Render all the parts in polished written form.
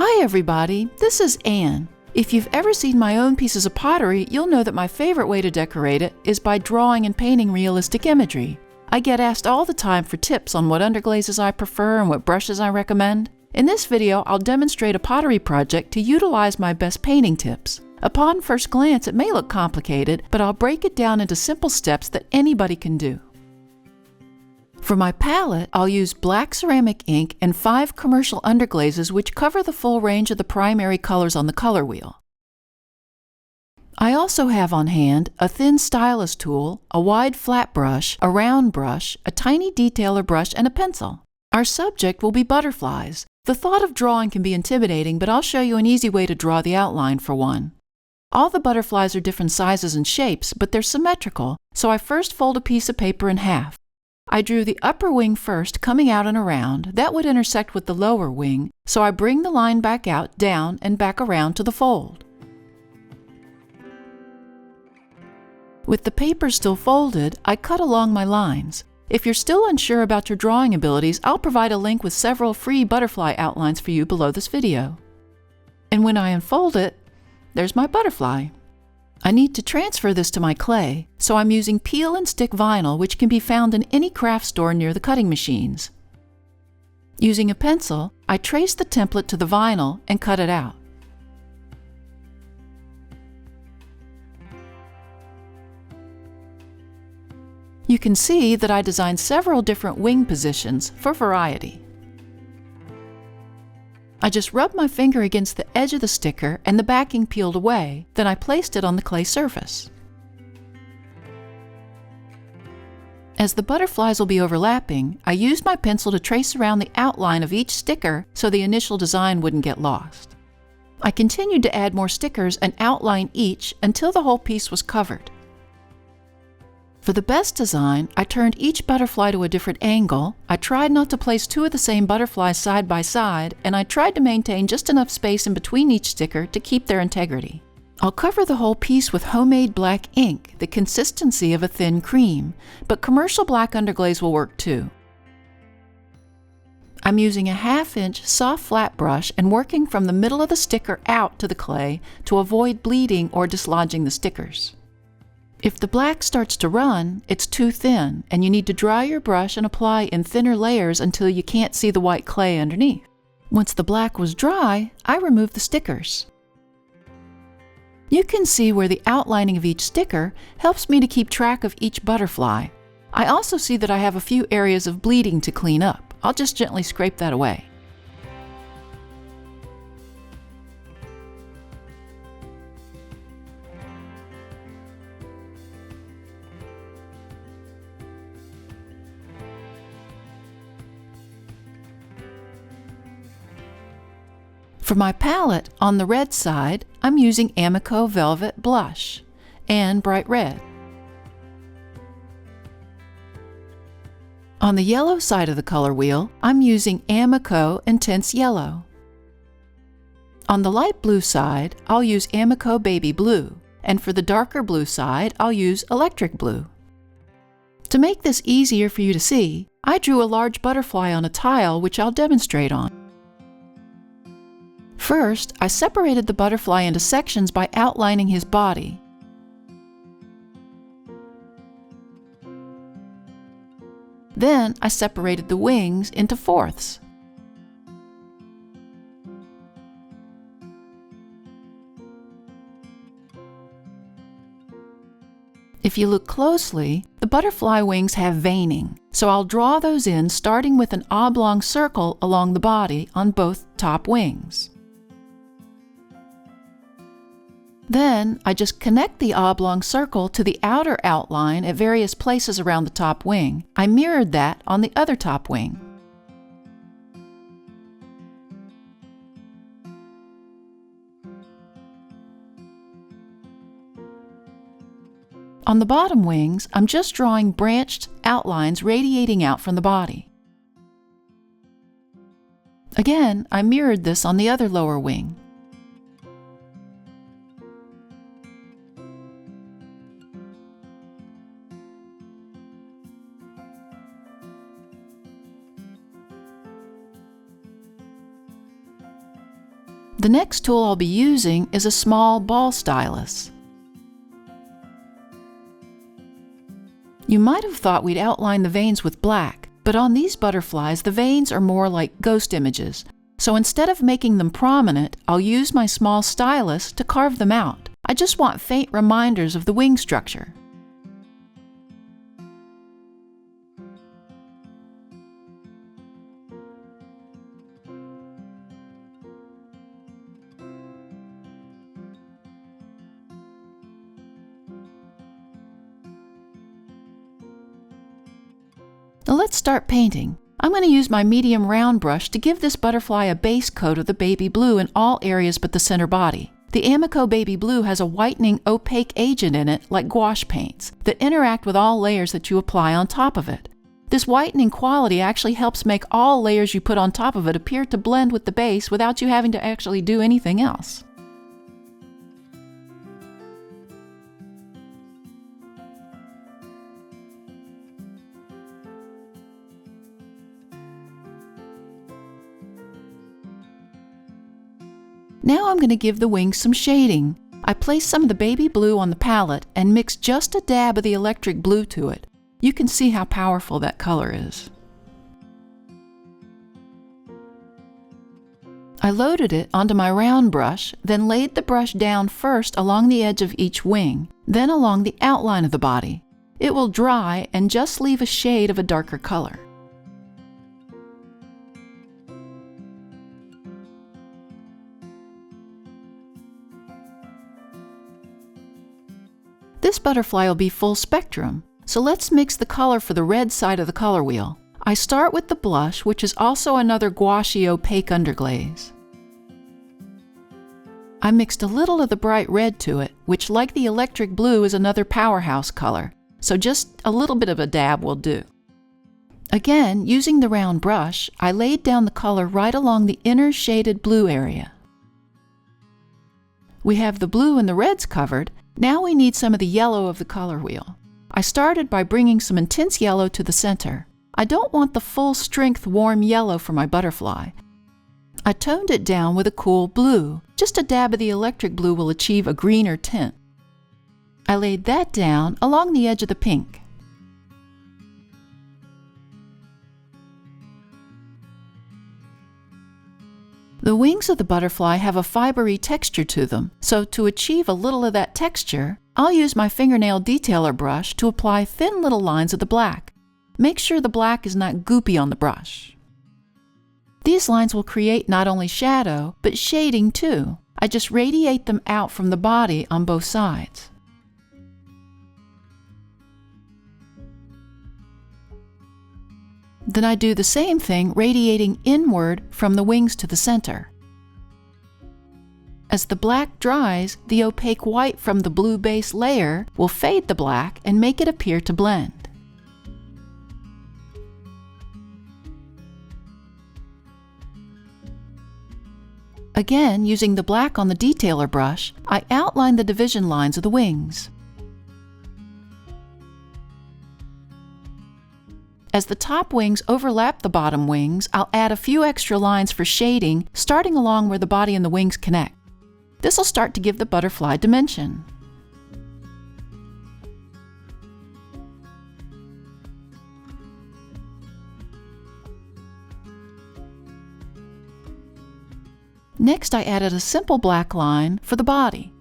Hi everybody, this is Anne. If you've ever seen my own pieces of pottery, you'll know that my favorite way to decorate it is by drawing and painting realistic imagery. I get asked all the time for tips on what underglazes I prefer and what brushes I recommend. In this video, I'll demonstrate a pottery project to utilize my best painting tips. Upon first glance, it may look complicated, but I'll break it down into simple steps that anybody can do. For my palette, I'll use black ceramic ink and 5 commercial underglazes which cover the full range of the primary colors on the color wheel. I also have on hand a thin stylus tool, a wide flat brush, a round brush, a tiny detailer brush, and a pencil. Our subject will be butterflies. The thought of drawing can be intimidating, but I'll show you an easy way to draw the outline for one. All the butterflies are different sizes and shapes, but they're symmetrical, so I first fold a piece of paper in half. I drew the upper wing first, coming out and around. That would intersect with the lower wing, so I bring the line back out, down, and back around to the fold. With the paper still folded, I cut along my lines. If you're still unsure about your drawing abilities, I'll provide a link with several free butterfly outlines for you below this video. And when I unfold it, there's my butterfly. I need to transfer this to my clay, so I'm using peel and stick vinyl, which can be found in any craft store near the cutting machines. Using a pencil, I trace the template to the vinyl and cut it out. You can see that I designed several different wing positions for variety. I just rubbed my finger against the edge of the sticker and the backing peeled away, then I placed it on the clay surface. As the butterflies will be overlapping, I used my pencil to trace around the outline of each sticker so the initial design wouldn't get lost. I continued to add more stickers and outline each until the whole piece was covered. For the best design, I turned each butterfly to a different angle, I tried not to place 2 of the same butterflies side by side, and I tried to maintain just enough space in between each sticker to keep their integrity. I'll cover the whole piece with homemade black ink, the consistency of a thin cream, but commercial black underglaze will work too. I'm using a 1/2-inch soft flat brush and working from the middle of the sticker out to the clay to avoid bleeding or dislodging the stickers. If the black starts to run, it's too thin, and you need to dry your brush and apply in thinner layers until you can't see the white clay underneath. Once the black was dry, I removed the stickers. You can see where the outlining of each sticker helps me to keep track of each butterfly. I also see that I have a few areas of bleeding to clean up. I'll just gently scrape that away. For my palette, on the red side, I'm using Amico Velvet Blush and Bright Red. On the yellow side of the color wheel, I'm using Amico Intense Yellow. On the light blue side, I'll use Amico Baby Blue, and for the darker blue side, I'll use Electric Blue. To make this easier for you to see, I drew a large butterfly on a tile which I'll demonstrate on. First, I separated the butterfly into sections by outlining his body. Then, I separated the wings into fourths. If you look closely, the butterfly wings have veining, so I'll draw those in starting with an oblong circle along the body on both top wings. Then, I just connect the oblong circle to the outer outline at various places around the top wing. I mirrored that on the other top wing. On the bottom wings, I'm just drawing branched outlines radiating out from the body. Again, I mirrored this on the other lower wing. The next tool I'll be using is a small ball stylus. You might have thought we'd outline the veins with black, but on these butterflies the veins are more like ghost images. So instead of making them prominent, I'll use my small stylus to carve them out. I just want faint reminders of the wing structure. Now let's start painting. I'm going to use my medium round brush to give this butterfly a base coat of the baby blue in all areas but the center body. The Amico baby blue has a whitening opaque agent in it like gouache paints that interact with all layers that you apply on top of it. This whitening quality actually helps make all layers you put on top of it appear to blend with the base without you having to actually do anything else. Now I'm going to give the wings some shading. I place some of the baby blue on the palette and mix just a dab of the electric blue to it. You can see how powerful that color is. I loaded it onto my round brush, then laid the brush down first along the edge of each wing, then along the outline of the body. It will dry and just leave a shade of a darker color. This butterfly will be full spectrum, so let's mix the color for the red side of the color wheel. I start with the blush, which is also another gouache opaque underglaze. I mixed a little of the bright red to it, which, like the electric blue, is another powerhouse color, so just a little bit of a dab will do. Again, using the round brush, I laid down the color right along the inner shaded blue area. We have the blue and the reds covered. Now we need some of the yellow of the color wheel. I started by bringing some intense yellow to the center. I don't want the full strength warm yellow for my butterfly. I toned it down with a cool blue. Just a dab of the electric blue will achieve a greener tint. I laid that down along the edge of the pink. The wings of the butterfly have a fibery texture to them, so to achieve a little of that texture, I'll use my fingernail detailer brush to apply thin little lines of the black. Make sure the black is not goopy on the brush. These lines will create not only shadow, but shading too. I just radiate them out from the body on both sides. Then I do the same thing, radiating inward from the wings to the center. As the black dries, the opaque white from the blue base layer will fade the black and make it appear to blend. Again, using the black on the detailer brush, I outline the division lines of the wings. As the top wings overlap the bottom wings, I'll add a few extra lines for shading, starting along where the body and the wings connect. This will start to give the butterfly dimension. Next, I added a simple black line for the body.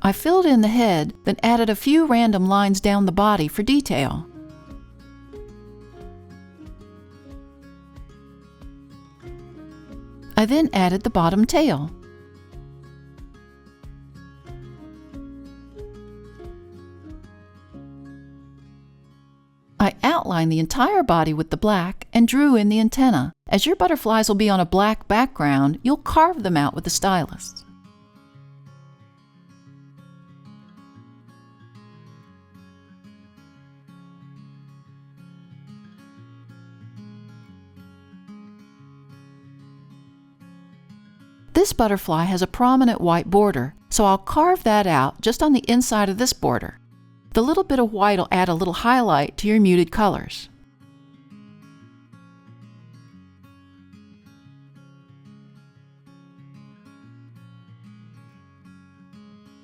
I filled in the head, then added a few random lines down the body for detail. I then added the bottom tail. I outlined the entire body with the black and drew in the antenna. As your butterflies will be on a black background, you'll carve them out with the stylus. This butterfly has a prominent white border, so I'll carve that out just on the inside of this border. The little bit of white will add a little highlight to your muted colors.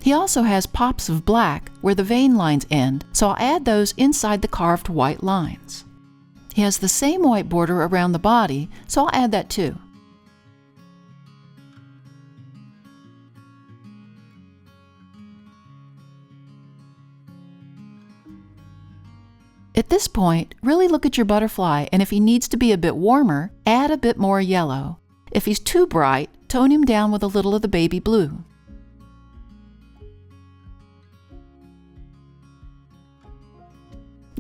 He also has pops of black where the vein lines end, so I'll add those inside the carved white lines. He has the same white border around the body, so I'll add that too. At this point, really look at your butterfly, and if he needs to be a bit warmer, add a bit more yellow. If he's too bright, tone him down with a little of the baby blue.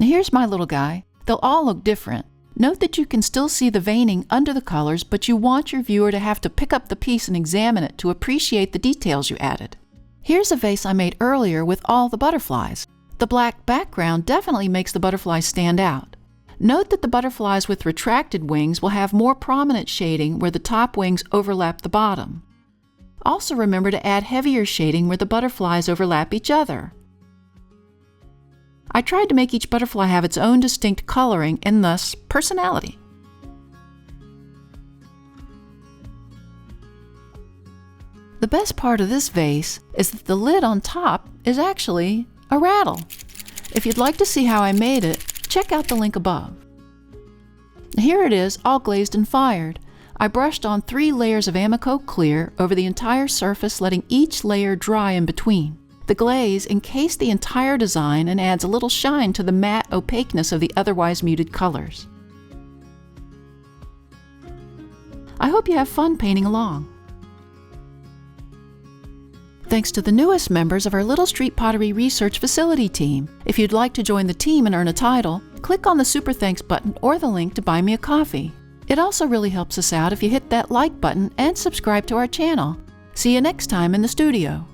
Now here's my little guy. They'll all look different. Note that you can still see the veining under the colors, but you want your viewer to have to pick up the piece and examine it to appreciate the details you added. Here's a vase I made earlier with all the butterflies. The black background definitely makes the butterflies stand out. Note that the butterflies with retracted wings will have more prominent shading where the top wings overlap the bottom. Also remember to add heavier shading where the butterflies overlap each other. I tried to make each butterfly have its own distinct coloring and thus personality. The best part of this vase is that the lid on top is actually a rattle. If you'd like to see how I made it, check out the link above. Here it is, all glazed and fired. I brushed on 3 layers of Amico clear over the entire surface, letting each layer dry in between. The glaze encased the entire design and adds a little shine to the matte opaqueness of the otherwise muted colors. I hope you have fun painting along. Thanks to the newest members of our Little Street Pottery Research Facility team. If you'd like to join the team and earn a title, click on the Super Thanks button or the link to buy me a coffee. It also really helps us out if you hit that like button and subscribe to our channel. See you next time in the studio.